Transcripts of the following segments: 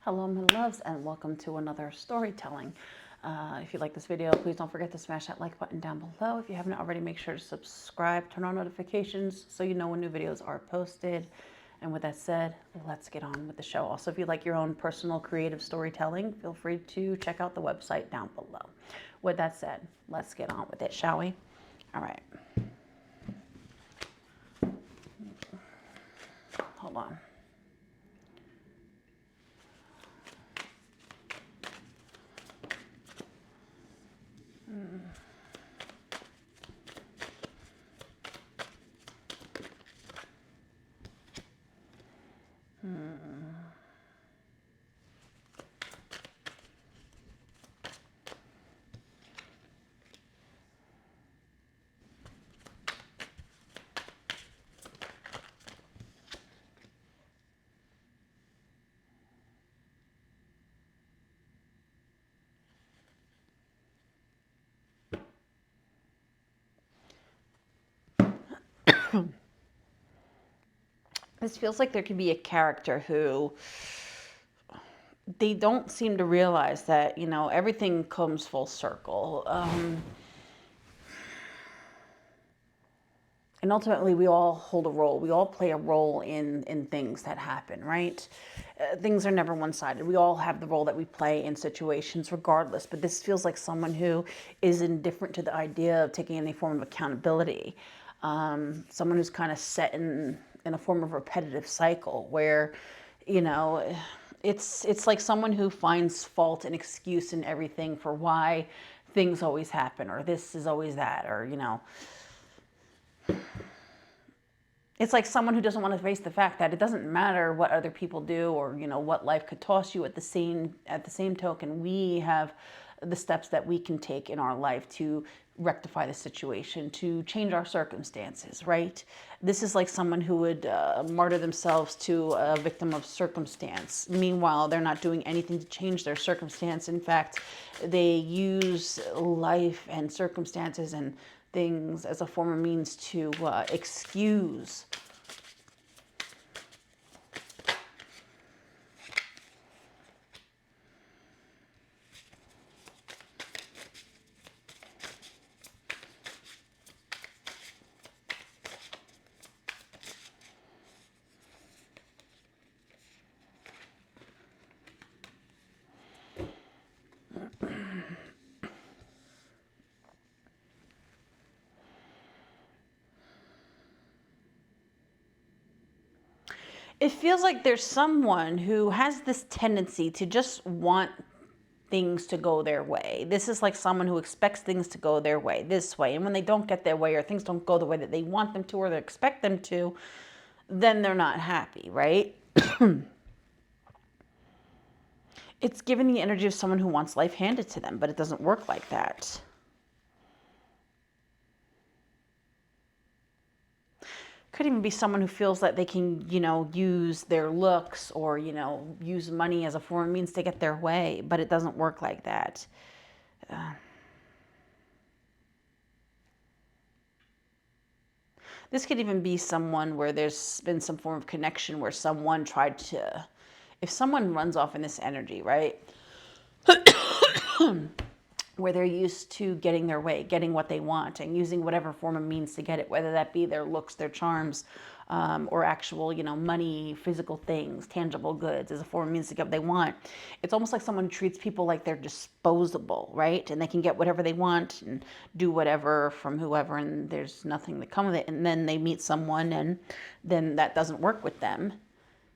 Hello, my loves, and welcome to another storytelling. If you like this video, please don't forget to smash that like button down below. If you haven't already, make sure to subscribe, turn on notifications so you know when new videos are posted. And with that said, let's get on with the show. Also, if you like your own personal creative storytelling, feel free to check out the website down below. With that said, let's get on with it, shall we? All right. Hold on. This feels like there could be a character who they don't seem to realize that, everything comes full circle. And ultimately, we all hold a role. We all play a role in things that happen, right? Things are never one-sided. We all have the role that we play in situations regardless. But this feels like someone who is indifferent to the idea of taking any form of accountability. Someone who's kind of set in a form of repetitive cycle where, it's like someone who finds fault and excuse in everything for why things always happen, or this is always that, or, it's like someone who doesn't want to face the fact that it doesn't matter what other people do, or what life could toss you. At the same token, we have the steps that we can take in our life to rectify the situation, to change our circumstances, right? This is like someone who would martyr themselves to a victim of circumstance. Meanwhile, they're not doing anything to change their circumstance. In fact, they use life and circumstances and things as a form of means to excuse. It feels like there's someone who has this tendency to just want things to go their way. This is like someone who expects things to go their way, this way. And when they don't get their way, or things don't go the way that they want them to or they expect them to, then they're not happy, right? It's giving the energy of someone who wants life handed to them, but it doesn't work like that. Could even be someone who feels that they can, use their looks or, use money as a form of means to get their way, but it doesn't work like that. This could even be someone where there's been some form of connection where someone tried to, if someone runs off in this energy, right? Where they're used to getting their way, getting what they want, and using whatever form of means to get it, whether that be their looks, their charms, or actual, money, physical things, tangible goods as a form of means to get what they want. It's almost like someone treats people like they're disposable, right? And they can get whatever they want and do whatever from whoever, and there's nothing to come of it. And then they meet someone, and then that doesn't work with them.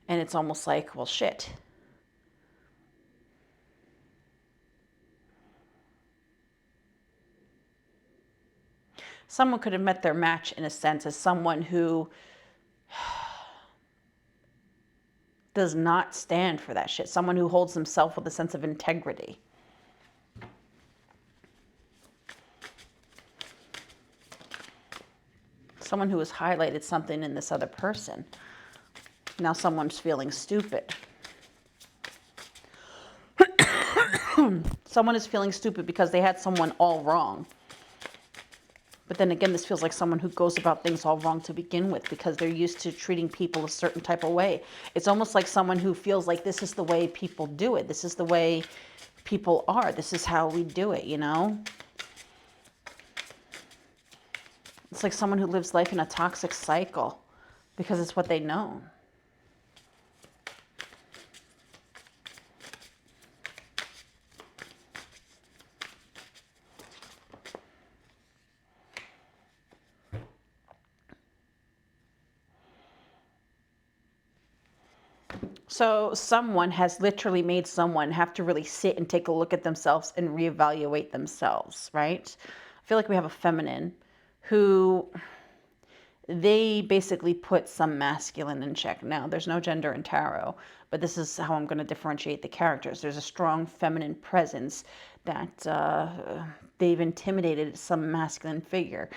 And it's almost like, well, shit. Someone could have met their match, in a sense, as someone who does not stand for that shit. Someone who holds himself with a sense of integrity. Someone who has highlighted something in this other person. Now someone's feeling stupid. Someone is feeling stupid because they had someone all wrong. But then again, this feels like someone who goes about things all wrong to begin with because they're used to treating people a certain type of way. It's almost like someone who feels like this is the way people do it. This is the way people are. This is how we do it, you know? It's like someone who lives life in a toxic cycle because it's what they know. So someone has literally made someone have to really sit and take a look at themselves and reevaluate themselves, right? I feel like we have a feminine who they basically put some masculine in check. Now, there's no gender in tarot, but this is how I'm going to differentiate the characters. There's a strong feminine presence that they've intimidated some masculine figure.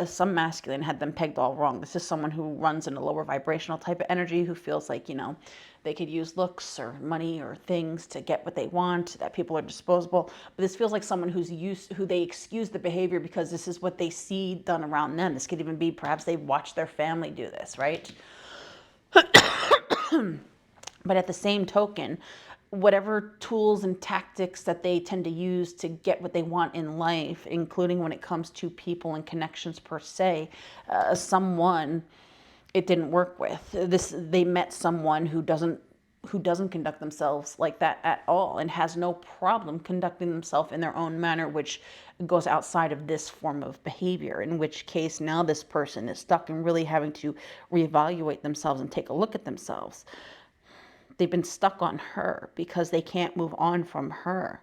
Some masculine had them pegged all wrong. This is someone who runs in a lower vibrational type of energy, who feels like, you know, they could use looks or money or things to get what they want, that people are disposable. But this feels like someone who they excuse the behavior because this is what they see done around them. This could even be perhaps they watch their family do this, right? But at the same token, whatever tools and tactics that they tend to use to get what they want in life, including when it comes to people and connections per se, someone it didn't work with. They met someone who doesn't conduct themselves like that at all and has no problem conducting themselves in their own manner, which goes outside of this form of behavior, in which case now this person is stuck and really having to reevaluate themselves and take a look at themselves. They've been stuck on her because they can't move on from her.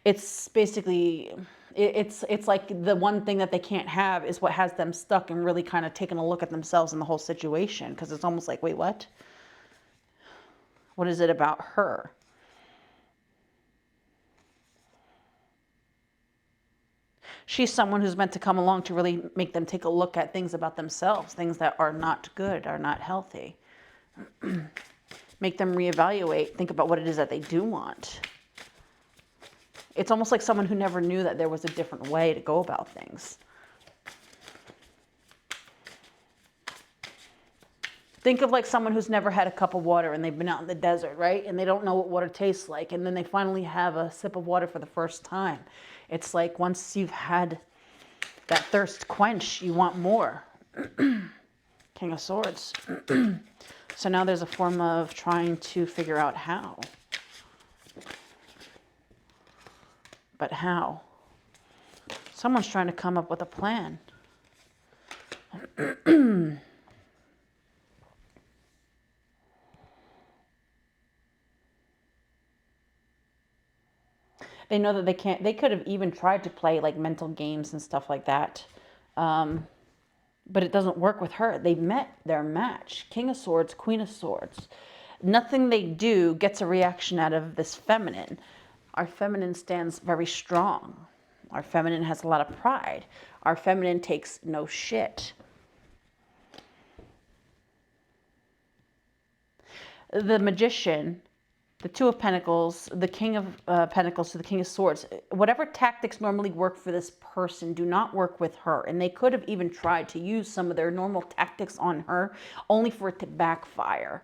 It's basically it's like the one thing that they can't have is what has them stuck and really kind of taking a look at themselves in the whole situation, because it's almost like, wait, what? What is it about her? She's someone who's meant to come along to really make them take a look at things about themselves, things that are not good, are not healthy. Make them reevaluate, think about what it is that they do want. It's almost like someone who never knew that there was a different way to go about things. Think of like someone who's never had a cup of water and they've been out in the desert, right? And they don't know what water tastes like. And then they finally have a sip of water for the first time. It's like once you've had that thirst quench, you want more. King of Swords. So now there's a form of trying to figure out how. But how? Someone's trying to come up with a plan. They know that they can't. They could have even tried to play like mental games and stuff like that. But it doesn't work with her. They met their match. King of Swords, Queen of Swords. Nothing they do gets a reaction out of this feminine. Our feminine stands very strong. Our feminine has a lot of pride. Our feminine takes no shit. The Magician, the Two of Pentacles, the King of Pentacles to the King of Swords, whatever tactics normally work for this person do not work with her. And they could have even tried to use some of their normal tactics on her, only for it to backfire.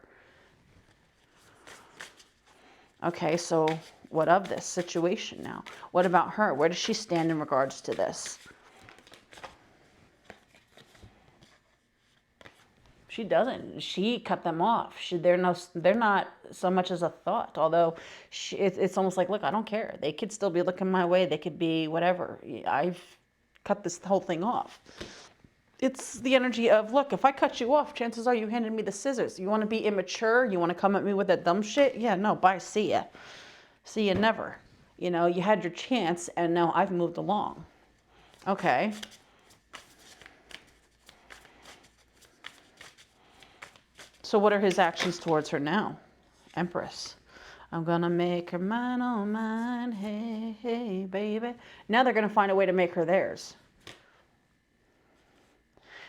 Okay, so what of this situation now? What about her? Where does she stand in regards to this? She doesn't. She cut them off. They're not so much as a thought. Although it's almost like, look, I don't care. They could still be looking my way. They could be whatever. I've cut this whole thing off. It's the energy of, look, if I cut you off, chances are you handed me the scissors. You want to be immature? You want to come at me with that dumb shit? Yeah, no, bye, see ya. See ya never. You know, you had your chance, and now I've moved along. Okay. So what are his actions towards her now? Empress. I'm gonna make her mine, oh mine, hey, hey, baby. Now they're gonna find a way to make her theirs.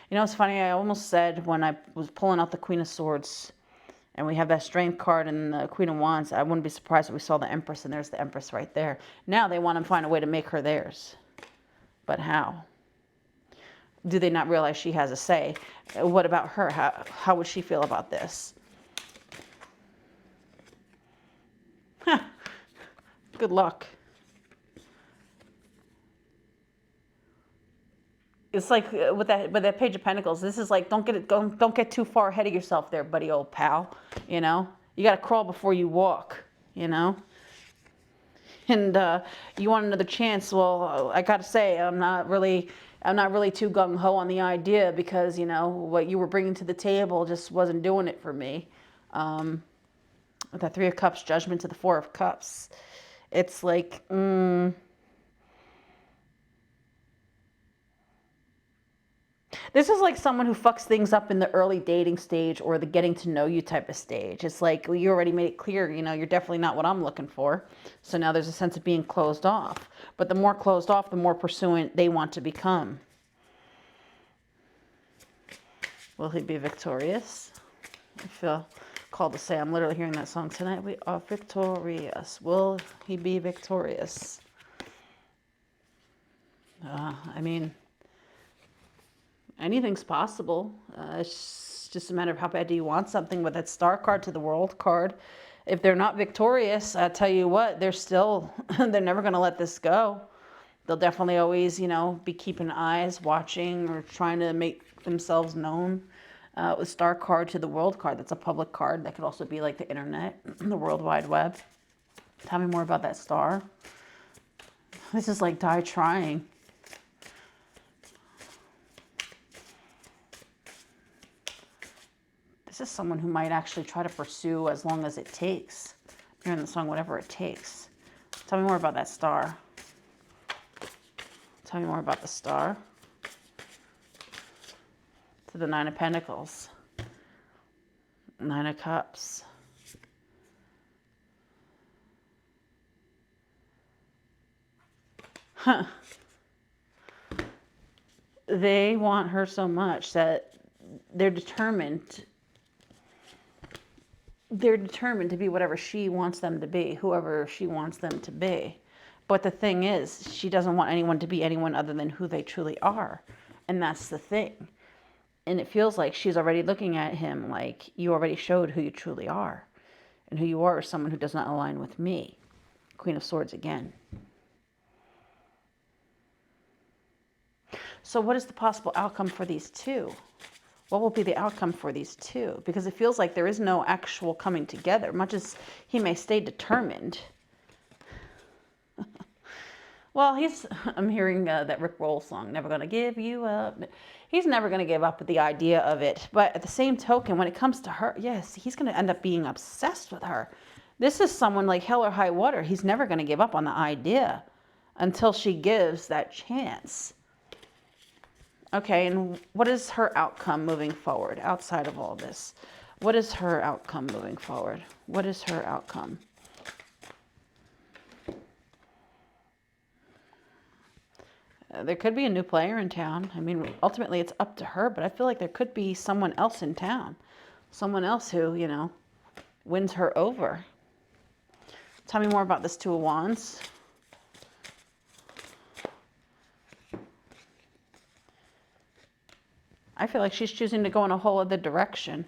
You know, it's funny, I almost said when I was pulling out the Queen of Swords, and we have that Strength card and the Queen of Wands, I wouldn't be surprised if we saw the Empress, and there's the Empress right there. Now they want to find a way to make her theirs. But how? do they not realize she has a say? What about her? How would she feel about this? Huh. Good luck. It's like with that Page of Pentacles. This is like, don't get too far ahead of yourself there, buddy, old pal. You know, you got to crawl before you walk. You know, and you want another chance. Well, I got to say, I'm not really too gung ho on the idea, because you know what you were bringing to the table just wasn't doing it for me. With that Three of Cups, Judgment to the Four of Cups, it's like. This is like someone who fucks things up in the early dating stage or the getting to know you type of stage. It's like, well, you already made it clear, you know, you're definitely not what I'm looking for. So now there's a sense of being closed off. But the more closed off, the more pursuant they want to become. Will he be victorious? I feel called to say, I'm literally hearing that song tonight. We are victorious. Will he be victorious? I mean, anything's possible. It's just a matter of how bad do you want something. With that Star card to the World card, if they're not victorious, I tell you what, they're still, they're never going to let this go. They'll definitely always, you know, be keeping eyes, watching, or trying to make themselves known. With Star card to the World card, that's a public card. That could also be like the internet, the World Wide Web. Tell me more about that Star. This is like die trying. This is someone who might actually try to pursue as long as it takes. You're in the song, whatever it takes. Tell me more about that Star. Tell me more about the Star. To the Nine of Pentacles. Nine of Cups. Huh. They want her so much that they're determined. They're determined to be whatever she wants them to be, whoever she wants them to be. But the thing is, she doesn't want anyone to be anyone other than who they truly are. And that's the thing. And it feels like she's already looking at him like, you already showed who you truly are. And who you are is someone who does not align with me. Queen of Swords again. So what is the possible outcome for these two? What will be the outcome for these two? Because it feels like there is no actual coming together, much as he may stay determined. Well, I'm hearing that Rick Roll song, Never Gonna Give You Up. He's never going to give up with the idea of it. But at the same token, when it comes to her, yes, he's going to end up being obsessed with her. This is someone like hell or high water. He's never going to give up on the idea until she gives that chance. Okay, and what is her outcome moving forward outside of all this? What is her outcome moving forward? What is her outcome? There could be a new player in town. I mean, ultimately it's up to her, but I feel like there could be someone else in town. Someone else who, you know, wins her over. Tell me more about this Two of Wands. I feel like she's choosing to go in a whole other direction.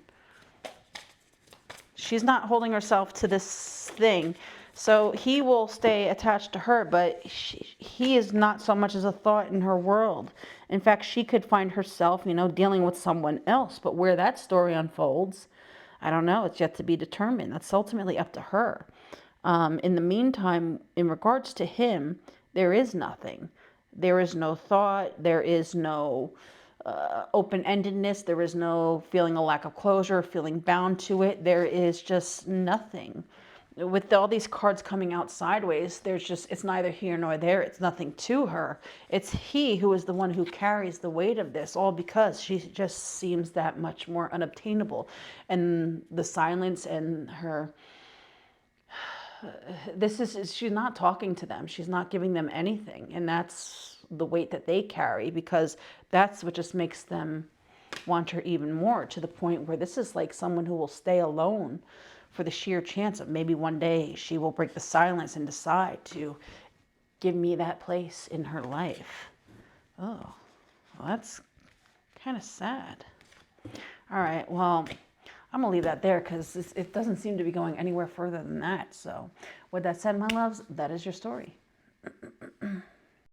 She's not holding herself to this thing. So he will stay attached to her, but he is not so much as a thought in her world. In fact, she could find herself, you know, dealing with someone else. But where that story unfolds, I don't know. It's yet to be determined. That's ultimately up to her. In the meantime, in regards to him, there is nothing. There is no thought. There is no open-endedness. There is no feeling a lack of closure, feeling bound to it. There is just nothing. With all these cards coming out sideways, it's neither here nor there. It's nothing to her. It's he who is the one who carries the weight of this, all because she just seems that much more unobtainable. And the silence and her, she's not talking to them. She's not giving them anything. And that's the weight that they carry, because that's what just makes them want her even more, to the point where this is like someone who will stay alone for the sheer chance of maybe one day she will break the silence and decide to give me that place in her life. Oh, well, Kind of sad. All right, well, I'm going to leave that there because it doesn't seem to be going anywhere further than that. So with that said, my loves, that is your story.